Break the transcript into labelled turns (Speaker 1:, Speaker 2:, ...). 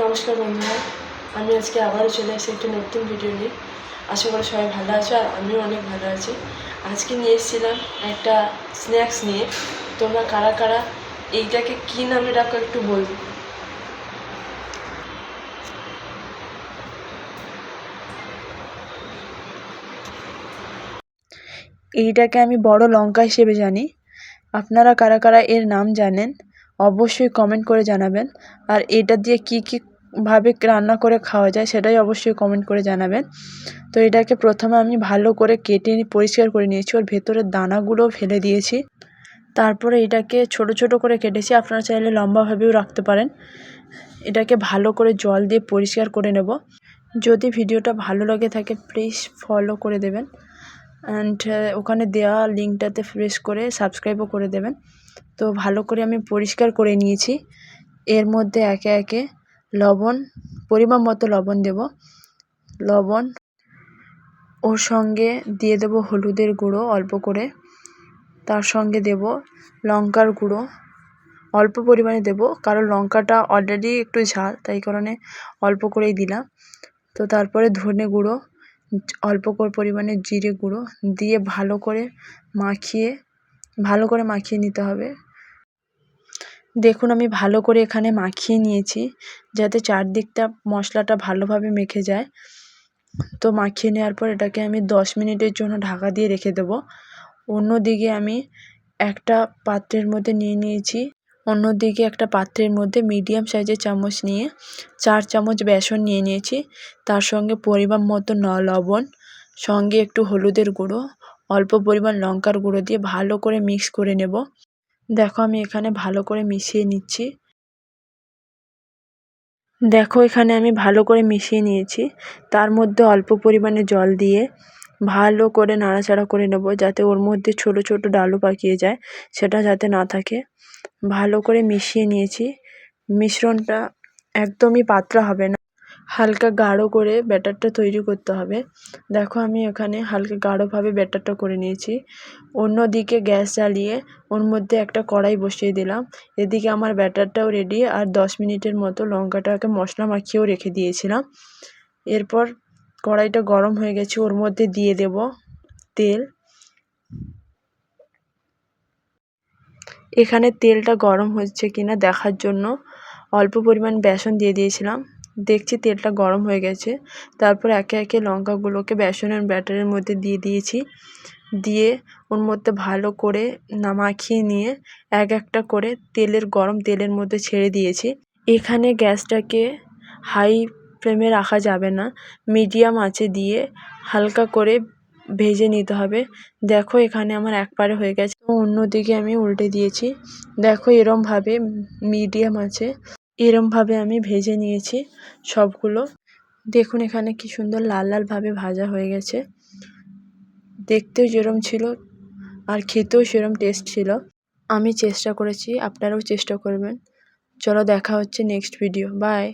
Speaker 1: নমস্কার বন্ধুরা, আমি আজকে আবারও চলে আসছি একটা নতুন ভিডিও নিয়ে। আশা করি সবাই ভালো আছো আর আমিও অনেক ভালো আছি। আজকে নিয়ে এসেছিলাম একটা স্ন্যাক্স নিয়ে। তোমরা কারা কারা এইটাকে কী নামে ডাকো একটু বলবো।
Speaker 2: এইটাকে আমি বড় লঙ্কা হিসেবে জানি। আপনারা কারা কারা এর নাম জানেন অবশ্যই কমেন্ট করে জানাবেন। আর এটা দিয়ে কী ভাবে রান্না করে খাওয়া যায় সেটাই অবশ্যই কমেন্ট করে জানাবেন। তো এটাকে প্রথমে আমি ভালো করে কেটে পরিষ্কার করে নিয়েছি, ওর ভেতরের দানাগুলোও ফেলে দিয়েছি। তারপরে এটাকে ছোট ছোট করে কেটেছি, আপনারা চাইলে লম্বাভাবেও রাখতে পারেন। এটাকে ভালো করে জল দিয়ে পরিষ্কার করে নেব। যদি ভিডিওটা ভালো লাগে থাকে প্লিজ ফলো করে দেবেন অ্যান্ড ওখানে দেওয়া লিঙ্কটাতে প্রেস করে সাবস্ক্রাইবও করে দেবেন। তো ভালো করে আমি পরিষ্কার করে নিয়েছি। এর মধ্যে একে একে লবণ, পরিমাণ মতো লবণ দেব। লবণ, ওর সঙ্গে দিয়ে দেব হলুদের গুঁড়ো অল্প করে। তার সঙ্গে দেব লঙ্কার গুঁড়ো অল্প পরিমাণে দেব, কারণ লঙ্কাটা অলরেডি একটু ঝাল, তাই কারণে অল্প করেই দিলাম। তো তারপরে ধনে গুঁড়ো, অল্প পরিমাণে জিরে গুঁড়ো দিয়ে ভালো করে মাখিয়ে নিতে হবে। দেখুন আমি ভালো করে এখানে মাখিয়ে নিয়েছি যাতে চারদিকটা মশলাটা ভালোভাবে মেখে যায়। তো মাখিয়ে নেওয়ার পর এটাকে আমি 10 মিনিটের জন্য ঢাকা দিয়ে রেখে দেবো। অন্যদিকে আমি একটা পাত্রের মধ্যে মিডিয়াম সাইজের চামচ নিয়ে 4 চামচ বেসন নিয়ে নিয়েছি। তার সঙ্গে পরিমাণ মতো লবণ, সঙ্গে একটু হলুদের গুঁড়ো, অল্প পরিমাণ লঙ্কার গুঁড়ো দিয়ে ভালো করে মিক্স করে নেব। দেখো আমি এখানে ভালো করে মিশিয়ে নিচ্ছি। তার মধ্যে অল্প পরিমাণে জল দিয়ে ভালো করে নাড়াচাড়া করে নেব, যাতে ওর মধ্যে ছোট ছোট ডালু পাকিয়ে যায়, সেটা যাতে না থাকে। ভালো করে মিশিয়ে নিয়েছি। মিশ্রণটা একদমই পাতলা হবে না, হালকা গাঢ় করে ব্যাটারটা তৈরি করতে হবে। দেখো আমি এখানে হালকা গাঢ়ভাবে ব্যাটারটা করে নিয়েছি। অন্যদিকে গ্যাস জ্বালিয়ে ওর মধ্যে একটা কড়াই বসিয়ে দিলাম। এদিকে আমার ব্যাটারটাও রেডি, আর 10 মিনিটের মতো লঙ্কাটাকে মশলা মাখিয়েও রেখে দিয়েছিলাম। এরপর কড়াইটা গরম হয়ে গেছে, ওর মধ্যে দিয়ে দেব তেল। এখানে তেলটা গরম হচ্ছে কিনা দেখার জন্য অল্প পরিমাণ বেসন দিয়ে দিয়েছিলাম। দেখছি তেলটা গরম হয়ে গেছে। তারপর একে একে লঙ্কাগুলোকে বেসনের ব্যাটারের মধ্যে দিয়ে দিয়েছি। দিয়ে ওর মধ্যে ভালো করে মাখিয়ে নিয়ে এক একটা করে গরম তেলের মধ্যে ছেড়ে দিয়েছি। এখানে গ্যাসটাকে হাই ফ্লেমে রাখা যাবে না, মিডিয়াম আঁচে দিয়ে হালকা করে ভেজে নিতে হবে। দেখো এখানে আমার এক পারে হয়ে গেছে, অন্যদিকে আমি উল্টে দিয়েছি। দেখো এরমভাবে আমি ভেজে নিয়েছি সবগুলো। দেখুন এখানে কি সুন্দর লাল লালভাবে ভাজা হয়ে গেছে। দেখতেও যেরম ছিল আর খেতেও সেরম টেস্ট ছিল। আমি চেষ্টা করেছি, আপনারাও চেষ্টা করবেন। চলো দেখা হচ্ছে নেক্সট ভিডিও। বাই।